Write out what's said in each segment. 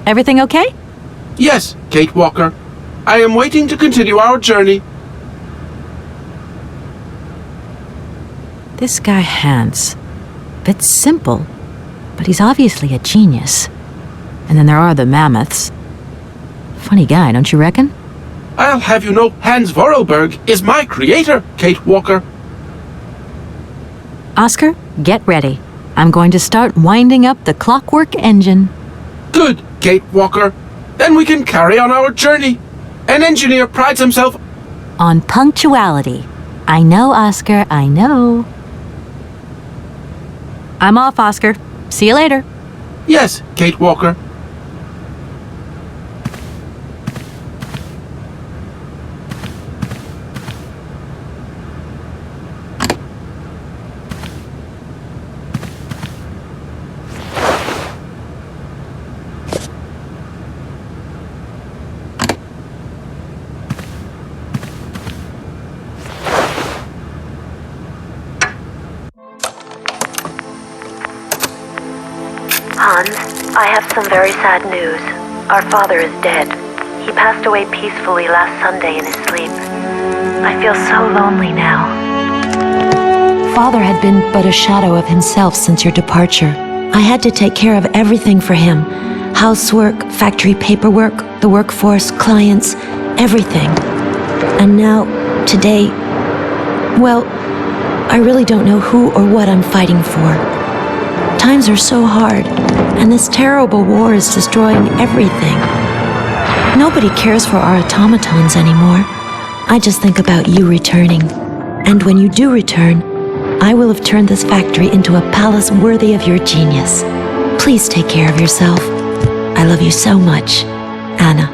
Everything okay? Yes, Kate Walker. I am waiting to continue our journey. This guy Hans. Bit simple, but he's obviously a genius. And then there are the mammoths. Funny guy, don't you reckon? I'll have you know Hans Vorarlberg is my creator, Kate Walker. Oscar, get ready. I'm going to start winding up the clockwork engine. Good, Kate Walker. Then we can carry on our journey. An engineer prides himself On punctuality. I know, Oscar, I know. I'm off, Oscar. See you later. Yes, Kate Walker. Hans, I have some very sad news. Our father is dead. He passed away peacefully last Sunday in his sleep. I feel so lonely now. Father had been but a shadow of himself since your departure. I had to take care of everything for him. Housework, factory paperwork, the workforce, clients, everything. And now, today, well, I really don't know who or what I'm fighting for. Times are so hard, and this terrible war is destroying everything. Nobody cares for our automatons anymore. I just think about you returning. And when you do return, I will have turned this factory into a palace worthy of your genius. Please take care of yourself. I love you so much, Anna.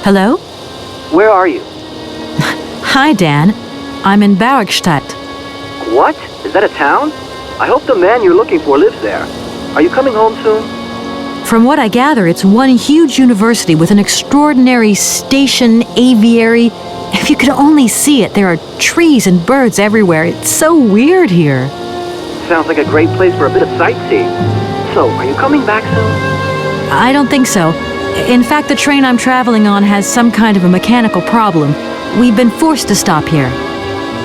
Hello? Where are you? Hi, Dan. I'm in Végigjátszás. What? Is that a town? I hope the man you're looking for lives there. Are you coming home soon? From what I gather, it's one huge university with an extraordinary station aviary. If you could only see it, there are trees and birds everywhere. It's so weird here. Sounds like a great place for a bit of sightseeing. So, are you coming back soon? I don't think so. In fact, the train I'm traveling on has some kind of a mechanical problem. We've been forced to stop here.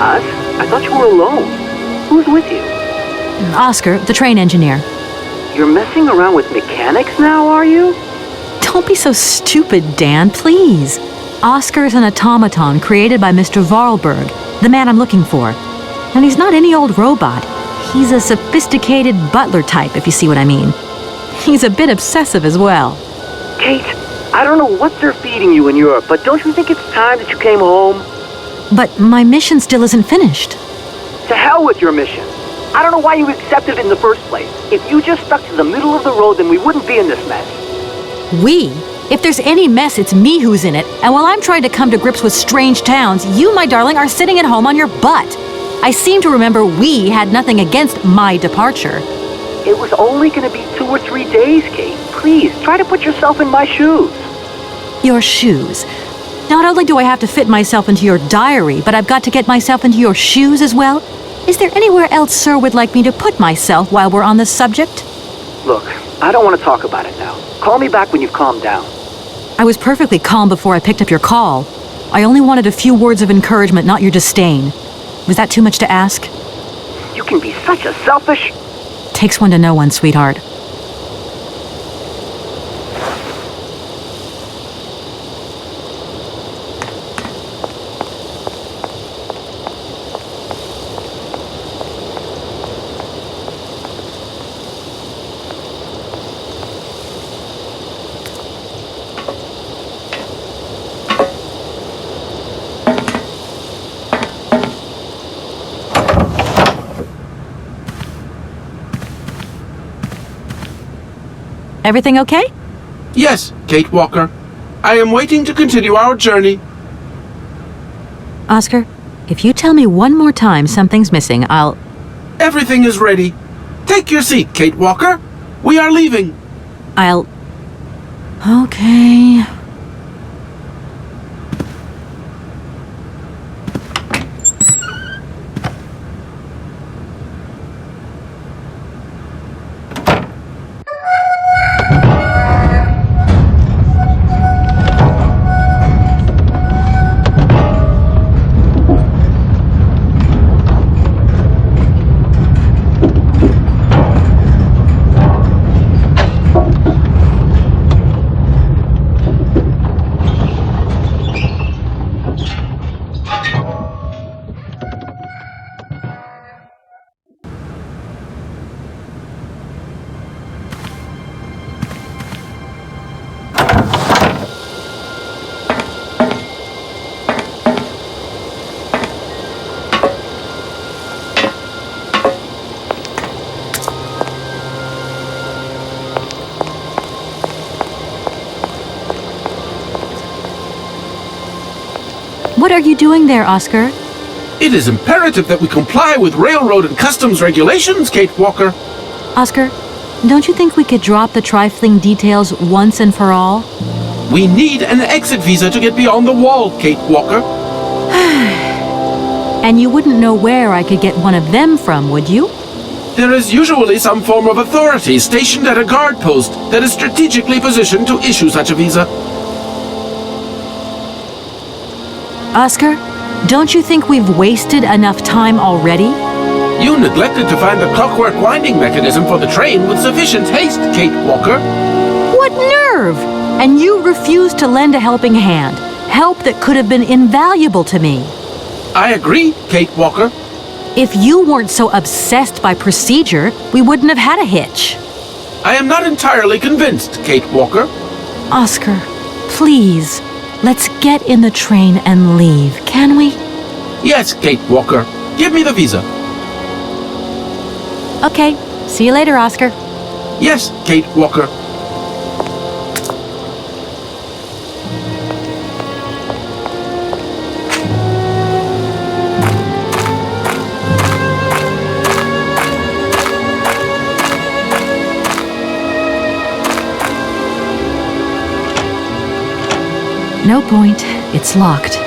Us? I thought you were alone. Who's with you? Oscar, the train engineer. You're messing around with mechanics now, are you? Don't be so stupid, Dan, please. Oscar is an automaton created by Mr. Vorarlberg, the man I'm looking for. And he's not any old robot. He's a sophisticated butler type, if you see what I mean. He's a bit obsessive as well. Kate, I don't know what they're feeding you in Europe, but don't you think it's time that you came home? But my mission still isn't finished. To hell with your mission. I don't know why you accepted it in the first place. If you just stuck to the middle of the road, then we wouldn't be in this mess. We? If there's any mess, it's me who's in it. And while I'm trying to come to grips with strange towns, you, my darling, are sitting at home on your butt. I seem to remember we had nothing against my departure. It was only going to be 2 or 3 days, Kate. Please, try to put yourself in my shoes. Your shoes. Not only do I have to fit myself into your diary, but I've got to get myself into your shoes as well? Is there anywhere else Sir would like me to put myself while we're on the subject? Look, I don't want to talk about it now. Call me back when you've calmed down. I was perfectly calm before I picked up your call. I only wanted a few words of encouragement, not your disdain. Was that too much to ask? You can be such a selfish... Takes one to know one, sweetheart. Everything okay? Yes, Kate Walker. I am waiting to continue our journey. Oscar, if you tell me one more time something's missing, I'll... Everything is ready. Take your seat, Kate Walker. We are leaving. Okay... What are you doing there, Oscar? It is imperative that we comply with railroad and customs regulations, Kate Walker. Oscar, don't you think we could drop the trifling details once and for all? We need an exit visa to get beyond the wall, Kate Walker. And you wouldn't know where I could get one of them from, would you? There is usually some form of authority stationed at a guard post that is strategically positioned to issue such a visa. Oscar, don't you think we've wasted enough time already? You neglected to find the clockwork winding mechanism for the train with sufficient haste, Kate Walker. What nerve! And you refused to lend a helping hand. Help that could have been invaluable to me. I agree, Kate Walker. If you weren't so obsessed by procedure, we wouldn't have had a hitch. I am not entirely convinced, Kate Walker. Oscar, please, let's get in the train and leave, can we? Yes, Kate Walker. Give me the visa. Okay, see you later, Oscar. Yes, Kate Walker. No point. It's locked.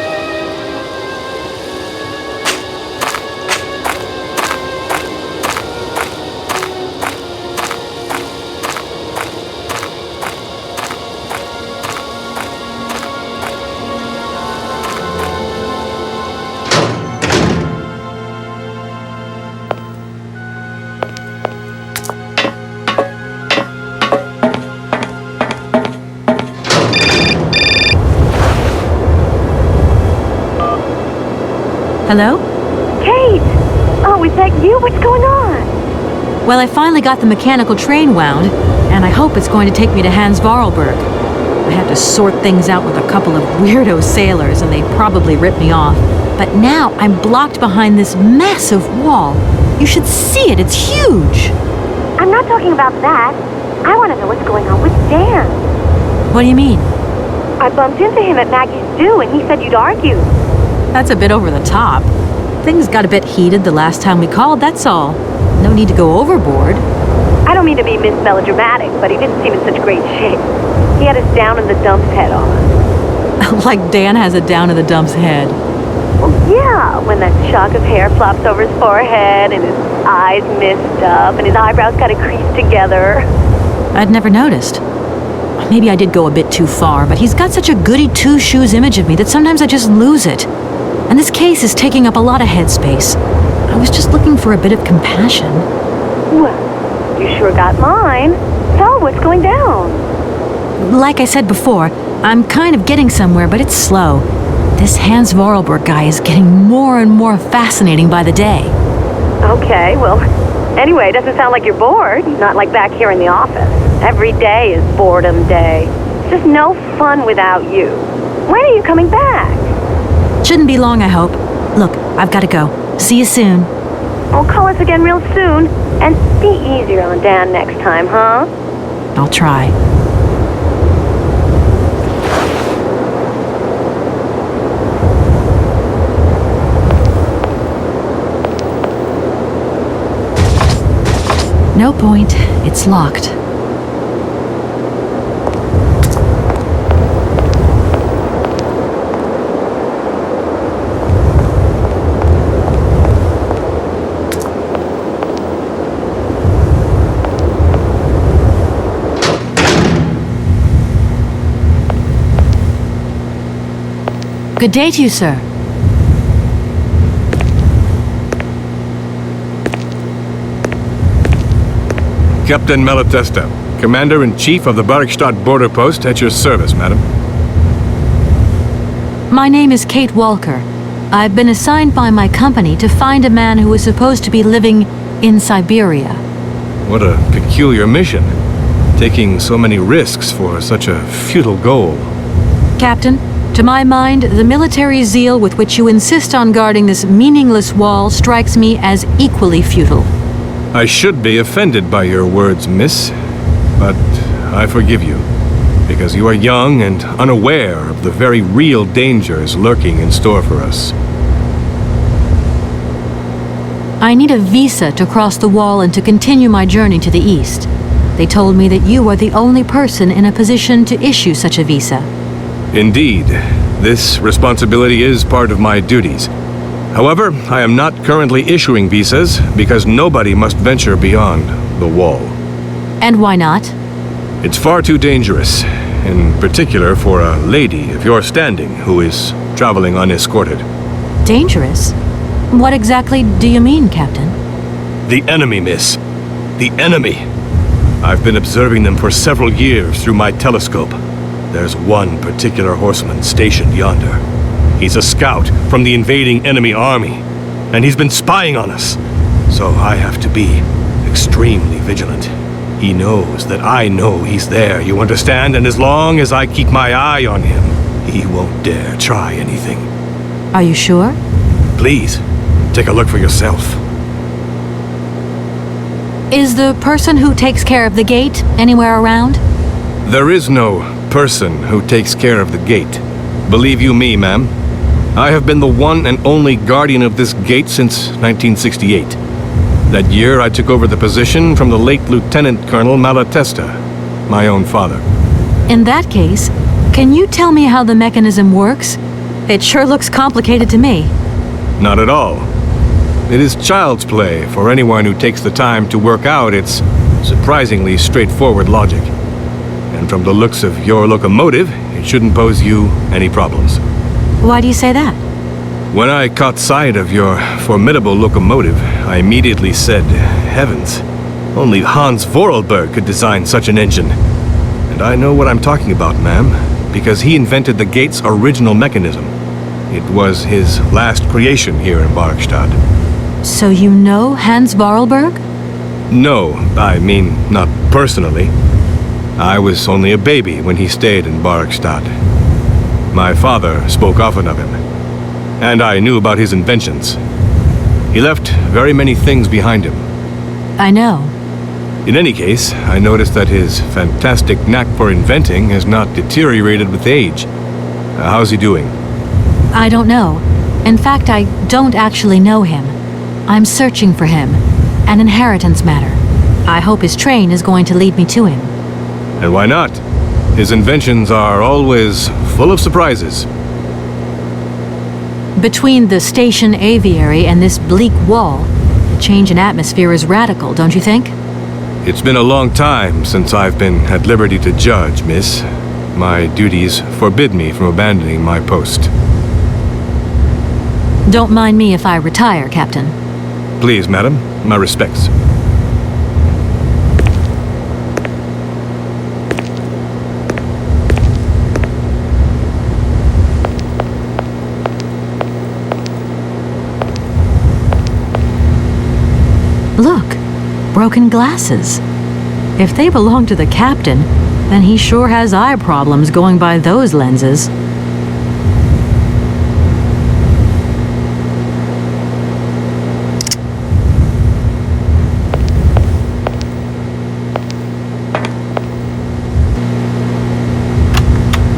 Hello? Kate! Oh, is that you? What's going on? Well, I finally got the mechanical train wound, and I hope it's going to take me to Hans Vorarlberg. I had to sort things out with a couple of weirdo sailors, and they probably ripped me off. But now I'm blocked behind this massive wall. You should see it. It's huge. I'm not talking about that. I want to know what's going on with Dan. What do you mean? I bumped into him at Maggie's Zoo, and he said you'd argued. That's a bit over the top. Things got a bit heated the last time we called, that's all. No need to go overboard. I don't mean to be Miss Melodramatic, but he didn't seem in such great shape. He had his down in the dumps head on. Like Dan has a down in the dumps head. Well, yeah, when that shock of hair flops over his forehead and his eyes mist up and his eyebrows kind of crease together. I'd never noticed. Maybe I did go a bit too far, but he's got such a goody two-shoes image of me that sometimes I just lose it. And this case is taking up a lot of headspace. I was just looking for a bit of compassion. Well, you sure got mine. So, what's going down? Like I said before, I'm kind of getting somewhere, but it's slow. This Hans Vorarlberg guy is getting more and more fascinating by the day. Okay, well, anyway, it doesn't sound like you're bored. Not like back here in the office. Every day is boredom day. It's just no fun without you. When are you coming back? Shouldn't be long, I hope. Look, I've got to go. See you soon. Well, call us again real soon. And be easier on Dan next time, huh? I'll try. No point. It's locked. Good day to you, sir. Captain Malatesta, Commander-in-Chief of the Barkstadt border post, at your service, madam. My name is Kate Walker. I've been assigned by my company to find a man who is supposed to be living in Syberia. What a peculiar mission, taking so many risks for such a futile goal. Captain, to my mind, the military zeal with which you insist on guarding this meaningless wall strikes me as equally futile. I should be offended by your words, miss, but I forgive you, because you are young and unaware of the very real dangers lurking in store for us. I need a visa to cross the wall and to continue my journey to the east. They told me that you are the only person in a position to issue such a visa. Indeed, this responsibility is part of my duties. However, I am not currently issuing visas because nobody must venture beyond the wall. And why not? It's far too dangerous, in particular for a lady of your standing who is traveling unescorted. Dangerous? What exactly do you mean, Captain? The enemy, miss. The enemy. I've been observing them for several years through my telescope. There's one particular horseman stationed yonder. He's a scout from the invading enemy army, and he's been spying on us. So I have to be extremely vigilant. He knows that I know he's there, you understand? And as long as I keep my eye on him, he won't dare try anything. Are you sure? Please, take a look for yourself. Is the person who takes care of the gate anywhere around? There is no person who takes care of the gate. Believe you me, ma'am. I have been the one and only guardian of this gate since 1968. That year, I took over the position from the late Lieutenant Colonel Malatesta, my own father. In that case, can you tell me how the mechanism works? It sure looks complicated to me. Not at all. It is child's play for anyone who takes the time to work out its surprisingly straightforward logic. And from the looks of your locomotive, it shouldn't pose you any problems. Why do you say that? When I caught sight of your formidable locomotive, I immediately said, heavens, only Hans Vorarlberg could design such an engine. And I know what I'm talking about, ma'am, because he invented the gate's original mechanism. It was his last creation here in Barkstadt. So you know Hans Vorarlberg? No, I mean, not personally. I was only a baby when he stayed in Barkstadt. My father spoke often of him, and I knew about his inventions. He left very many things behind him. I know. In any case, I noticed that his fantastic knack for inventing has not deteriorated with age. How's he doing? I don't know. In fact, I don't actually know him. I'm searching for him. An inheritance matter. I hope his train is going to lead me to him. And why not? His inventions are always full of surprises. Between the station aviary and this bleak wall, the change in atmosphere is radical, don't you think? It's been a long time since I've been at liberty to judge, miss. My duties forbid me from abandoning my post. Don't mind me if I retire, Captain. Please, madam, my respects. Look, broken glasses. If they belong to the captain, then he sure has eye problems going by those lenses.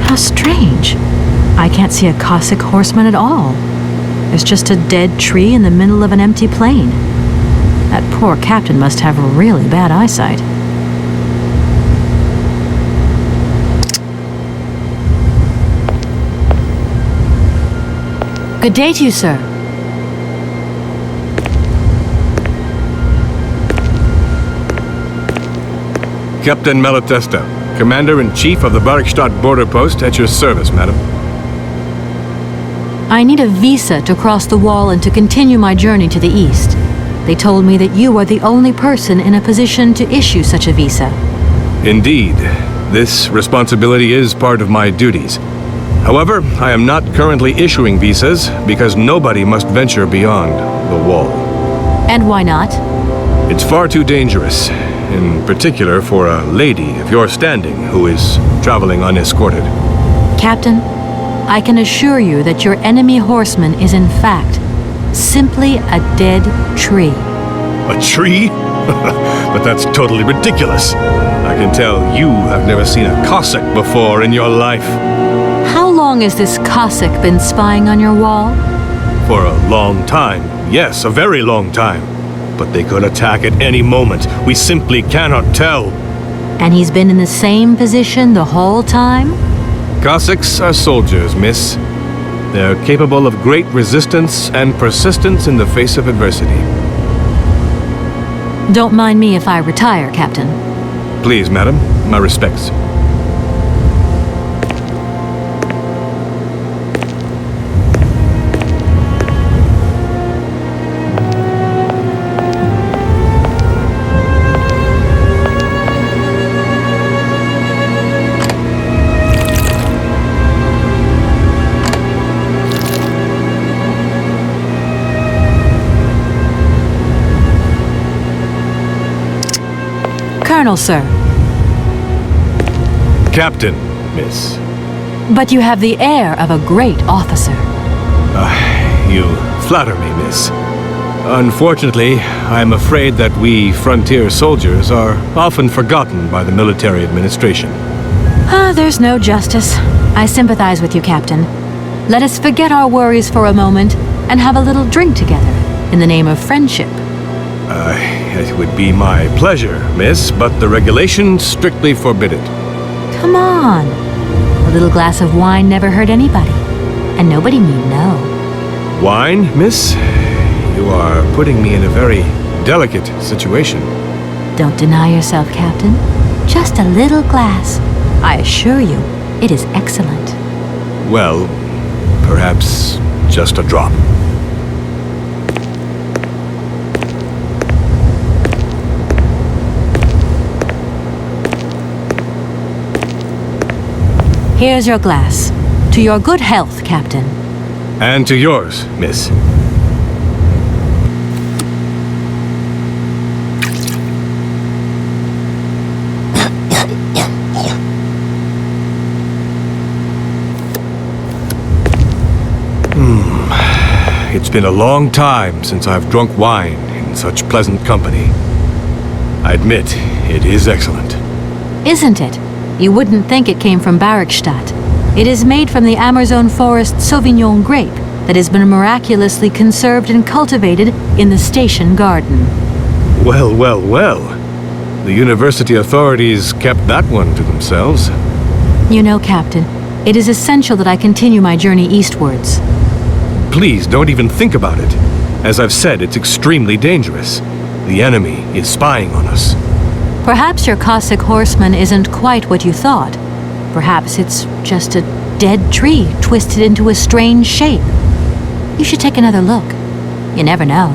How strange. I can't see a Cossack horseman at all. There's just a dead tree in the middle of an empty plain. That poor captain must have really bad eyesight. Good day to you, sir. Captain Malatesta, Commander-in-Chief of the Barkstadt border post, at your service, madam. I need a visa to cross the wall and to continue my journey to the east. They told me that you are the only person in a position to issue such a visa. Indeed, this responsibility is part of my duties. However, I am not currently issuing visas because nobody must venture beyond the wall. And why not? It's far too dangerous, in particular for a lady of your standing who is traveling unescorted. Captain, I can assure you that your enemy horseman is in fact simply a dead tree. A tree? But that's totally ridiculous. I can tell you have never seen a Cossack before in your life. How long has this Cossack been spying on your wall? For a long time. Yes, a very long time. But they could attack at any moment. We simply cannot tell. And he's been in the same position the whole time? Cossacks are soldiers, miss. They're capable of great resistance and persistence in the face of adversity. Don't mind me if I retire, Captain. Please, madam, my respects. Colonel, sir. Captain, miss. But you have the air of a great officer. You flatter me, miss. Unfortunately, I'm afraid that we frontier soldiers are often forgotten by the military administration. There's no justice. I sympathize with you, Captain. Let us forget our worries for a moment and have a little drink together in the name of friendship. It would be my pleasure, miss, but the regulations strictly forbid it. Come on. A little glass of wine never hurt anybody, and nobody need know. Wine, miss? You are putting me in a very delicate situation. Don't deny yourself, Captain. Just a little glass. I assure you, it is excellent. Well, perhaps just a drop. Here's your glass. To your good health, Captain. And to yours, miss. It's been a long time since I've drunk wine in such pleasant company. I admit, it is excellent. Isn't it? You wouldn't think it came from Barkstadt. It is made from the Amazon forest Sauvignon grape that has been miraculously conserved and cultivated in the station garden. Well, well, well. The university authorities kept that one to themselves. You know, Captain, it is essential that I continue my journey eastwards. please don't even think about it. As I've said, it's extremely dangerous. The enemy is spying on us. Perhaps your Cossack horseman isn't quite what you thought. Perhaps it's just a dead tree twisted into a strange shape. You should take another look. You never know.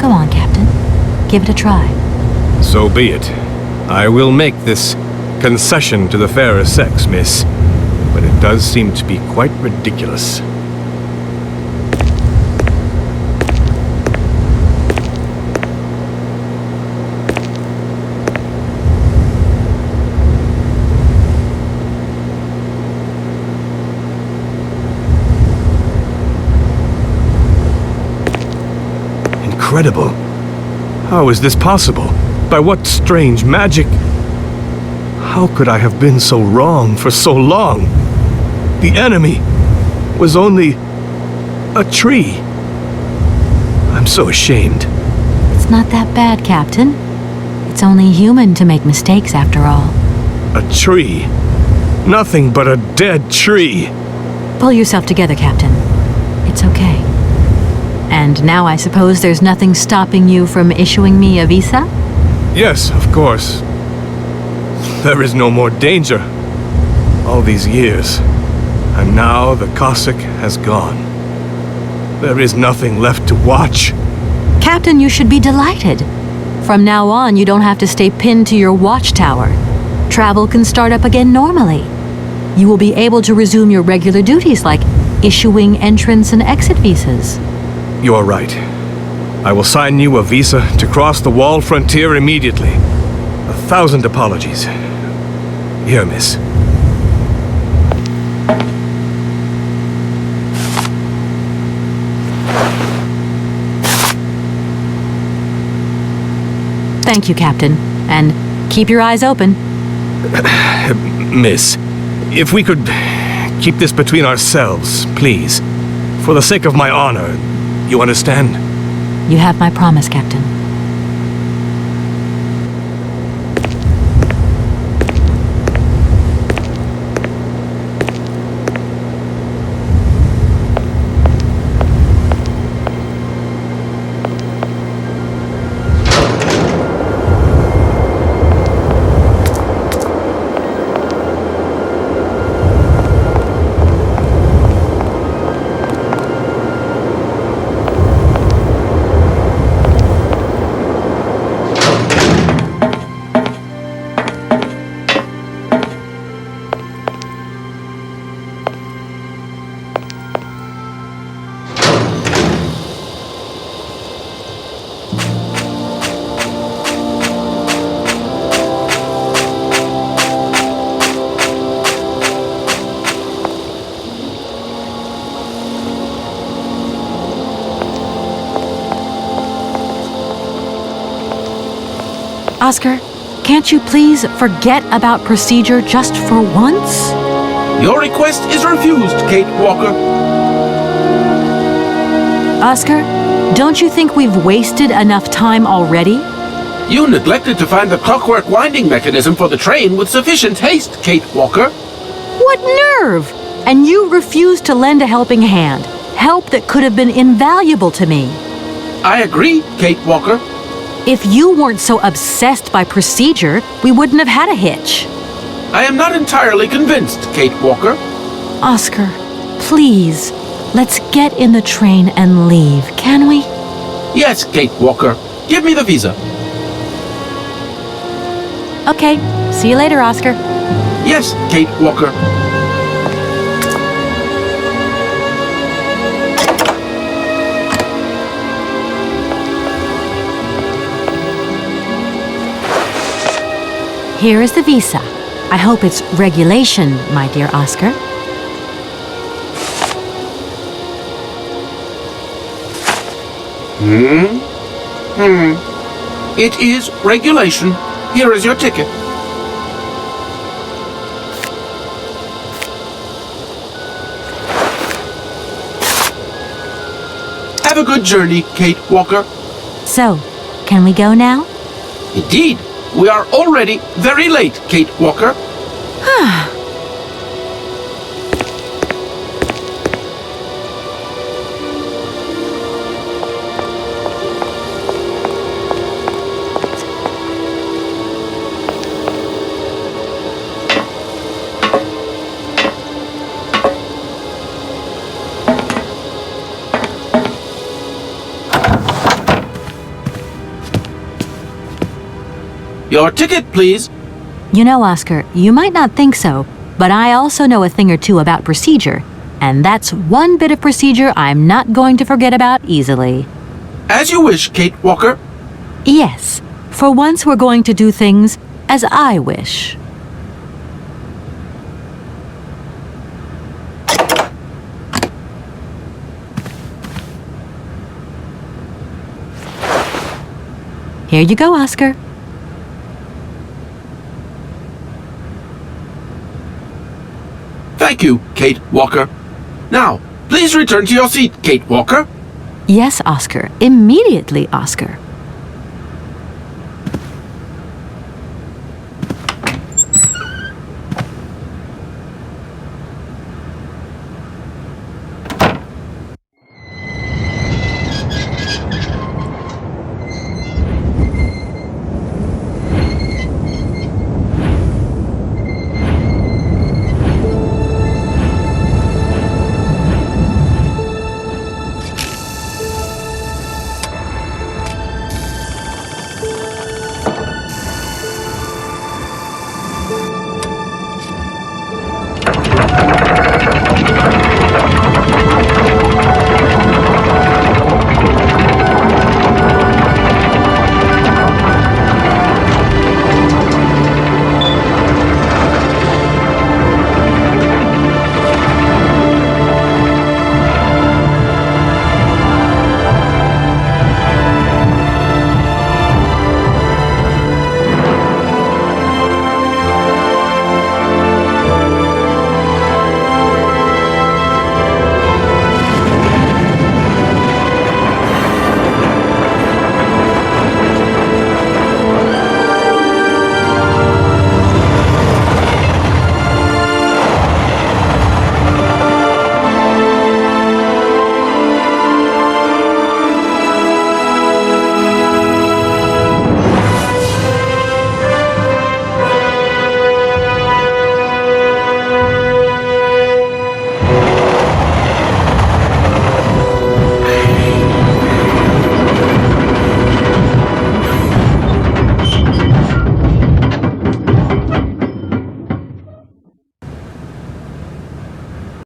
Go on, Captain. Give it a try. So be it. I will make this concession to the fairer sex, miss. But it does seem to be quite ridiculous. Incredible. How is this possible? By what strange magic? How could I have been so wrong for so long? The enemy was only a tree. I'm so ashamed. It's not that bad, Captain. It's only human to make mistakes after all. A tree. Nothing but a dead tree. Pull yourself together, Captain. It's okay. And now I suppose there's nothing stopping you from issuing me a visa? Yes, of course. There is no more danger. All these years, and now the Cossack has gone. There is nothing left to watch. Captain, you should be delighted. From now on, you don't have to stay pinned to your watchtower. Travel can start up again normally. You will be able to resume your regular duties like issuing entrance and exit visas. You are right. I will sign you a visa to cross the wall frontier immediately. 1,000 apologies. Here, miss. Thank you, Captain. And keep your eyes open. Miss, if we could keep this between ourselves, please. For the sake of my honor, you understand? You have my promise, Captain. Oscar, can't you please forget about procedure just for once? Your request is refused, Kate Walker. Oscar, don't you think we've wasted enough time already? You neglected to find the clockwork winding mechanism for the train with sufficient haste, Kate Walker. What nerve! And you refused to lend a helping hand. Help that could have been invaluable to me. I agree, Kate Walker. If you weren't so obsessed by procedure, we wouldn't have had a hitch. I am not entirely convinced, Kate Walker. Oscar, please, let's get in the train and leave, can we? Yes, Kate Walker. Give me the visa. Okay, see you later, Oscar. Yes, Kate Walker. Here is the visa. I hope it's regulation, my dear Oscar. It is regulation. Here is your ticket. Have a good journey, Kate Walker. So, can we go now? Indeed, we are already very late, Kate Walker. Your ticket, please. You know, Oscar, you might not think so, but I also know a thing or two about procedure, and that's one bit of procedure I'm not going to forget about easily. As you wish, Kate Walker. Yes, for once we're going to do things as I wish. Here you go, Oscar. Thank you, Kate Walker. Now, please return to your seat, Kate Walker. Yes, Oscar. Immediately, Oscar.